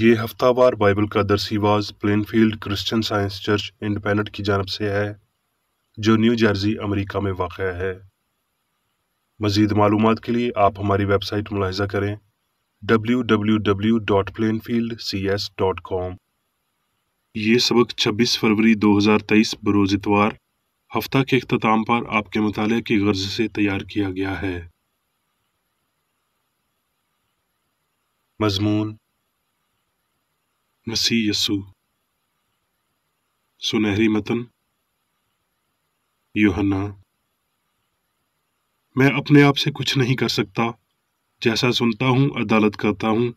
یہ ہفتہ وار بائبل کا درسی واز Plainfield Christian science church independent کی جانب سے ہے جو نیو جرسی امریکہ میں واقع ہے۔ مزید معلومات کے لیے آپ ہماری ویب سائٹ ملاحظہ کریں www.plainfieldcs.com۔ یہ سبق 26 فروری 2023 بروز اتوار ہفتہ کے اختتام پر آپ کے مطالعہ کی غرض سے تیار کیا گیا ہے۔ مضمون مسیح یسوع۔ سنہری متن یوحنا۔ میں اپنے آپ سے کچھ نہیں کر سکتا، جیسا سنتا ہوں عدالت کرتا ہوں،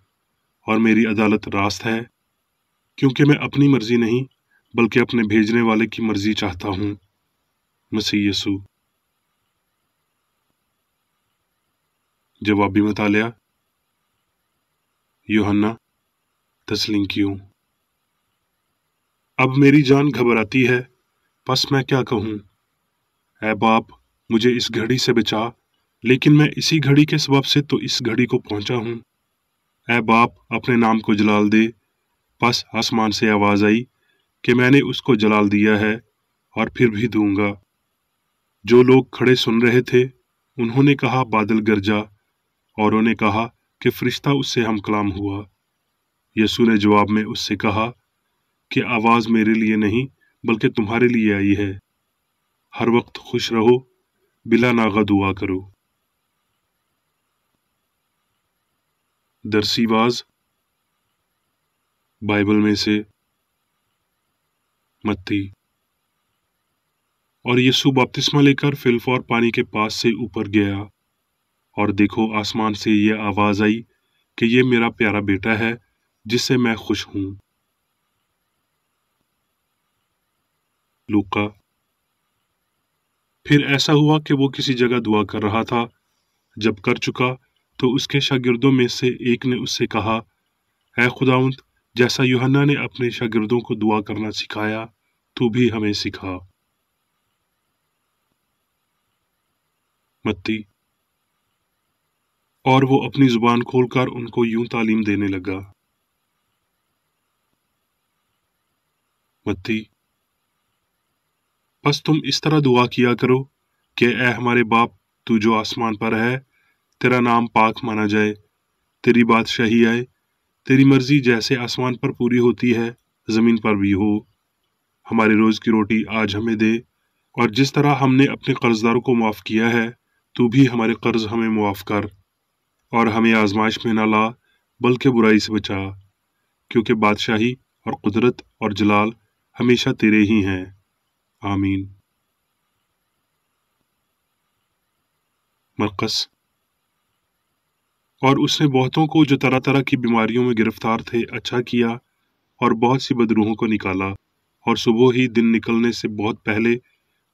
اور میری عدالت راست ہے، کیونکہ میں اپنی مرضی نہیں بلکہ اپنے بھیجنے والے کی مرضی چاہتا ہوں۔ مسیح یسوع۔ جوابی مطالعہ۔ یوحنا تسلیم کیوں؟ اب میری جان گھبراتی ہے، پس میں کیا کہوں؟ اے باپ، مجھے اس گھڑی سے بچا، لیکن میں اسی گھڑی کے سبب سے تو اس گھڑی کو پہنچا ہوں۔ اے باپ، اپنے نام کو جلال دے۔ پس آسمان سے آواز آئی کہ میں نے اس کو جلال دیا ہے اور پھر بھی دوں گا۔ جو لوگ کھڑے سن رہے تھے انہوں نے کہا بادل گرجا، اوروں نے کہا کہ فرشتہ اس سے ہم کلام ہوا۔ یسوع نے جواب میں اس سے کہا کہ آواز میرے لیے نہیں بلکہ تمہارے لیے آئی ہے۔ ہر وقت خوش رہو، بلا ناغہ دعا کرو۔ درسی واز بائبل میں سے متی۔ اور یسوع بپتسمہ لے کر فلفور پانی کے پاس سے اوپر گیا، اور دیکھو آسمان سے یہ آواز آئی کہ یہ میرا پیارا بیٹا ہے جس سے میں خوش ہوں۔ لوکا۔ پھر ایسا ہوا کہ وہ کسی جگہ دعا کر رہا تھا، جب کر چکا تو اس کے شاگردوں میں سے ایک نے اس سے کہا، اے خداوند، جیسا یوحنا نے اپنے شاگردوں کو دعا کرنا سکھایا تو بھی ہمیں سکھا۔ متی۔ اور وہ اپنی زبان کھول کر ان کو یوں تعلیم دینے لگا۔ متی۔ بس تم اس طرح دعا کیا کرو کہ اے ہمارے باپ تو جو آسمان پر ہے، تیرا نام پاک مانا جائے، تیری بادشاہی آئے، تیری مرضی جیسے آسمان پر پوری ہوتی ہے زمین پر بھی ہو۔ ہمارے روز کی روٹی آج ہمیں دے، اور جس طرح ہم نے اپنے قرضداروں کو معاف کیا ہے تو بھی ہمارے قرض ہمیں معاف کر، اور ہمیں آزمائش میں نہ لا بلکہ برائی سے بچا، کیونکہ بادشاہی اور قدرت اور جلال ہمیشہ تیرے ہی ہیں، آمین۔ مرقس۔ اور اس نے بہتوں کو جو طرح طرح کی بیماریوں میں گرفتار تھے اچھا کیا، اور بہت سی بدروحوں کو نکالا، اور صبح ہی دن نکلنے سے بہت پہلے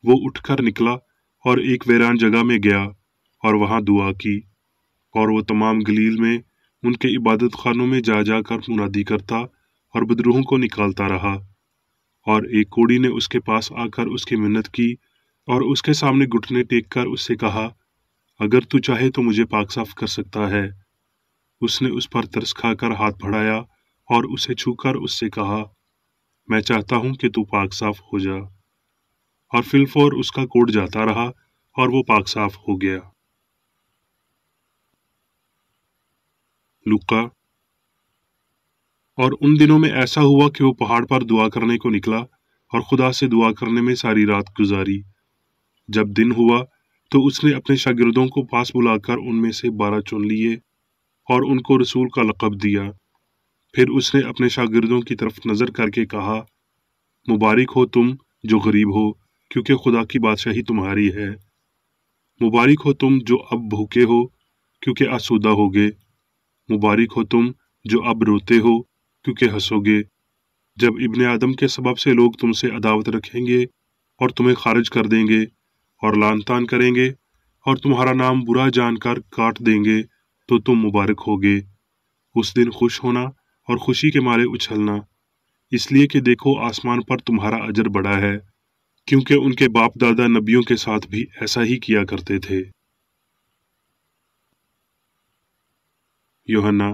وہ اٹھ کر نکلا اور ایک ویران جگہ میں گیا اور وہاں دعا کی، اور وہ تمام گلیل میں ان کے عبادت خانوں میں جا جا کر منادی کرتا اور بدروحوں کو نکالتا رہا۔ اور ایک کوڑی نے اس کے پاس آ کر اس کی منت کی اور اس کے سامنے گھٹنے ٹیک کر اس سے کہا، اگر تو چاہے تو مجھے پاک صاف کر سکتا ہے۔ اس نے اس پر ترس کھا کر ہاتھ بڑھایا اور اسے چھو کر اس سے کہا، میں چاہتا ہوں کہ تو پاک صاف ہو جا۔ اور فلفور اس کا کوڑ جاتا رہا اور وہ پاک صاف ہو گیا۔ لوکا۔ اور ان دنوں میں ایسا ہوا کہ وہ پہاڑ پر دعا کرنے کو نکلا اور خدا سے دعا کرنے میں ساری رات گزاری۔ جب دن ہوا تو اس نے اپنے شاگردوں کو پاس بلا کر ان میں سے 12 چن لیے اور ان کو رسول کا لقب دیا۔ پھر اس نے اپنے شاگردوں کی طرف نظر کر کے کہا، مبارک ہو تم جو غریب ہو، کیونکہ خدا کی بادشاہی تمہاری ہے۔ مبارک ہو تم جو اب بھوکے ہو، کیونکہ آسودہ ہوگے۔ مبارک ہو تم جو اب روتے ہو، کیونکہ ہنسو گے۔ جب ابن آدم کے سبب سے لوگ تم سے عداوت رکھیں گے اور تمہیں خارج کر دیں گے اور لعن طعن کریں گے اور تمہارا نام برا جان کر کاٹ دیں گے تو تم مبارک ہوگے۔ اس دن خوش ہونا اور خوشی کے مارے اچھلنا، اس لیے کہ دیکھو آسمان پر تمہارا اجر بڑا ہے، کیونکہ ان کے باپ دادا نبیوں کے ساتھ بھی ایسا ہی کیا کرتے تھے۔ یوحنا۔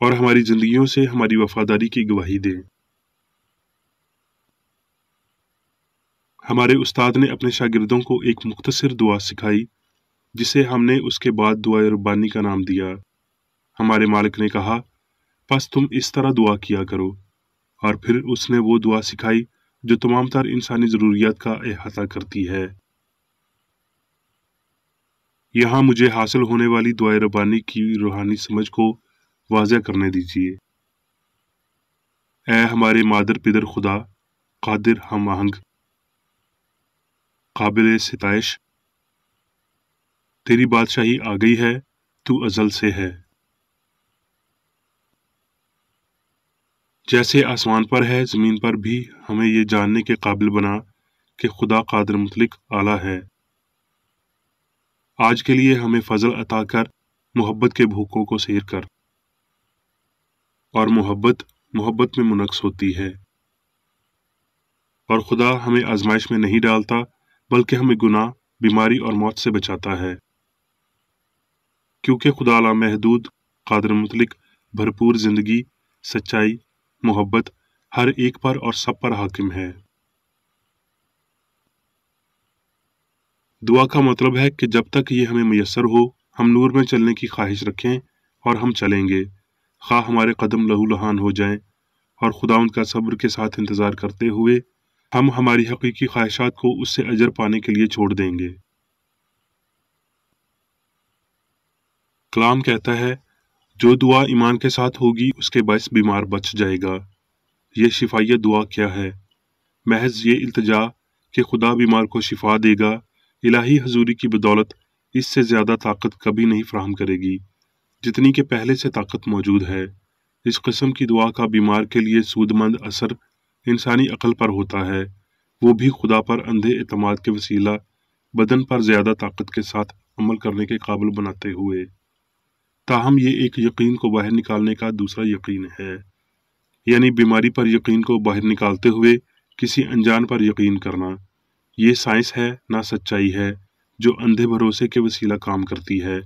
اور ہماری زندگیوں سے ہماری وفاداری کی گواہی دے۔ ہمارے استاد نے اپنے شاگردوں کو ایک مختصر دعا سکھائی جسے ہم نے اس کے بعد دعائے ربانی کا نام دیا۔ ہمارے مالک نے کہا، پس تم اس طرح دعا کیا کرو، اور پھر اس نے وہ دعا سکھائی جو تمام تر انسانی ضروریات کا احاطہ کرتی ہے۔ یہاں مجھے حاصل ہونے والی دعائے ربانی کی روحانی سمجھ کو واضح کرنے دیجیے۔ اے ہمارے مادر پدر خدا، قادر ہم آہنگ، قابل ستائش، تیری بادشاہی آ گئی ہے، تو ازل سے ہے۔ جیسے آسمان پر ہے زمین پر بھی ہمیں یہ جاننے کے قابل بنا کہ خدا قادر مطلق اعلیٰ ہے۔ آج کے لیے ہمیں فضل عطا کر محبت کے بھوکوں کو سیر کر، اور محبت میں منعکس ہوتی ہے، اور خدا ہمیں آزمائش میں نہیں ڈالتا بلکہ ہمیں گناہ، بیماری اور موت سے بچاتا ہے، کیونکہ خدا لامحدود، قادر مطلق، بھرپور زندگی، سچائی، محبت ہر ایک پر اور سب پر حاکم ہے۔ دعا کا مطلب ہے کہ جب تک یہ ہمیں میسر ہو ہم نور میں چلنے کی خواہش رکھیں اور ہم چلیں گے، خواہ ہمارے قدم لہو لہان ہو جائیں، اور خدا ان کا صبر کے ساتھ انتظار کرتے ہوئے ہم ہماری حقیقی خواہشات کو اس سے اجر پانے کے لیے چھوڑ دیں گے۔ کلام کہتا ہے، جو دعا ایمان کے ساتھ ہوگی اس کے باعث بیمار بچ جائے گا۔ یہ شفائیت دعا کیا ہے؟ محض یہ التجا کہ خدا بیمار کو شفا دے گا، الہی حضوری کی بدولت اس سے زیادہ طاقت کبھی نہیں فراہم کرے گی جتنی کہ پہلے سے طاقت موجود ہے۔ اس قسم کی دعا کا بیمار کے لیے سود مند اثر انسانی عقل پر ہوتا ہے، وہ بھی خدا پر اندھے اعتماد کے وسیلہ بدن پر زیادہ طاقت کے ساتھ عمل کرنے کے قابل بناتے ہوئے۔ تاہم یہ ایک یقین کو باہر نکالنے کا دوسرا یقین ہے، یعنی بیماری پر یقین کو باہر نکالتے ہوئے کسی انجان پر یقین کرنا۔ یہ سائنس ہے، نہ سچائی ہے، جو اندھے بھروسے کے وسیلہ کام کرتی ہے،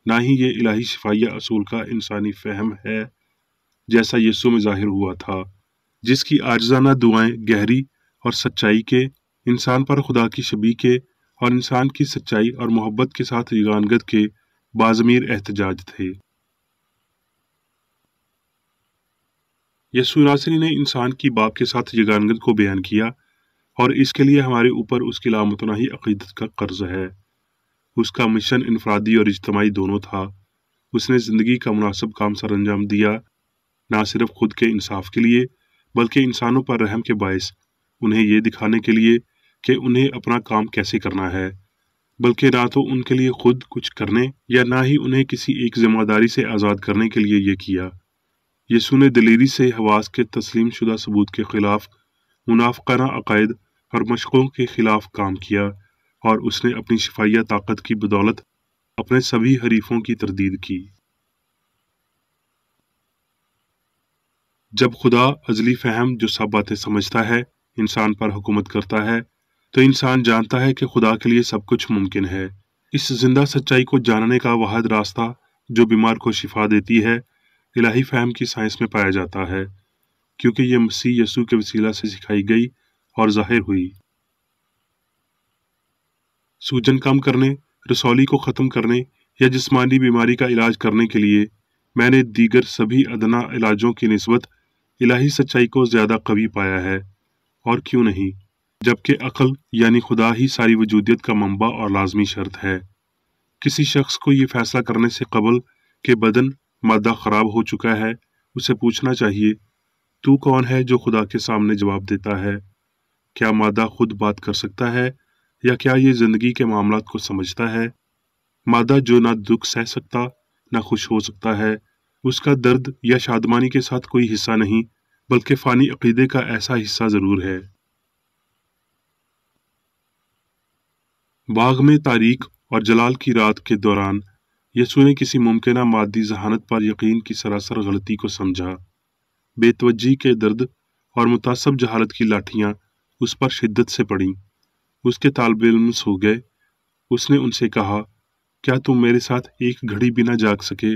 نہ ہی یہ الہی شفائیہ اصول کا انسانی فہم ہے جیسا یسوع میں ظاہر ہوا تھا، جس کی عاجزانہ دعائیں گہری اور سچائی کے، انسان پر خدا کی شبیہ کے اور انسان کی سچائی اور محبت کے ساتھ یگانگت کے بازمیر احتجاج تھے۔ یسوع ناصری نے انسان کی باپ کے ساتھ یگانگت کو بیان کیا، اور اس کے لیے ہمارے اوپر اس کی لامتناہی عقیدت کا قرض ہے۔ اس کا مشن انفرادی اور اجتماعی دونوں تھا۔ اس نے زندگی کا مناسب کام سر انجام دیا، نہ صرف خود کے انصاف کے لیے بلکہ انسانوں پر رحم کے باعث، انہیں یہ دکھانے کے لیے کہ انہیں اپنا کام کیسے کرنا ہے، بلکہ نہ تو ان کے لیے خود کچھ کرنے یا نہ ہی انہیں کسی ایک ذمہ داری سے آزاد کرنے کے لیے یہ کیا۔ یسوع نے دلیری سے حواس کے تسلیم شدہ ثبوت کے خلاف، منافقانہ عقائد اور مشقوں کے خلاف کام کیا، اور اس نے اپنی شفائیہ طاقت کی بدولت اپنے سبھی حریفوں کی تردید کی۔ جب خدا ازلی فہم جو سب باتیں سمجھتا ہے انسان پر حکومت کرتا ہے تو انسان جانتا ہے کہ خدا کے لیے سب کچھ ممکن ہے۔ اس زندہ سچائی کو جاننے کا واحد راستہ جو بیمار کو شفا دیتی ہے الہی فہم کی سائنس میں پایا جاتا ہے، کیونکہ یہ مسیح یسوع کے وسیلہ سے سکھائی گئی اور ظاہر ہوئی۔ سوجن کم کرنے، رسولی کو ختم کرنے یا جسمانی بیماری کا علاج کرنے کے لیے میں نے دیگر سبھی ادنا علاجوں کی نسبت الہی سچائی کو زیادہ قوی پایا ہے، اور کیوں نہیں، جبکہ عقل یعنی خدا ہی ساری وجودیت کا منبع اور لازمی شرط ہے۔ کسی شخص کو یہ فیصلہ کرنے سے قبل کہ بدن مادہ خراب ہو چکا ہے، اسے پوچھنا چاہیے، تو کون ہے جو خدا کے سامنے جواب دیتا ہے؟ کیا مادہ خود بات کر سکتا ہے، یا کیا یہ زندگی کے معاملات کو سمجھتا ہے؟ مادہ جو نہ دکھ سہ سکتا نہ خوش ہو سکتا ہے، اس کا درد یا شادمانی کے ساتھ کوئی حصہ نہیں، بلکہ فانی عقیدے کا ایسا حصہ ضرور ہے۔ باغ میں تاریک اور جلال کی رات کے دوران یسوع نے کسی ممکنہ مادی ذہانت پر یقین کی سراسر غلطی کو سمجھا۔ بے توجہی کے درد اور متعصب جہالت کی لاٹھیاں اس پر شدت سے پڑیں۔ اس کے طالب علم سو گئے۔ اس نے ان سے کہا، کیا تم میرے ساتھ ایک گھڑی بھی نہ جاگ سکے؟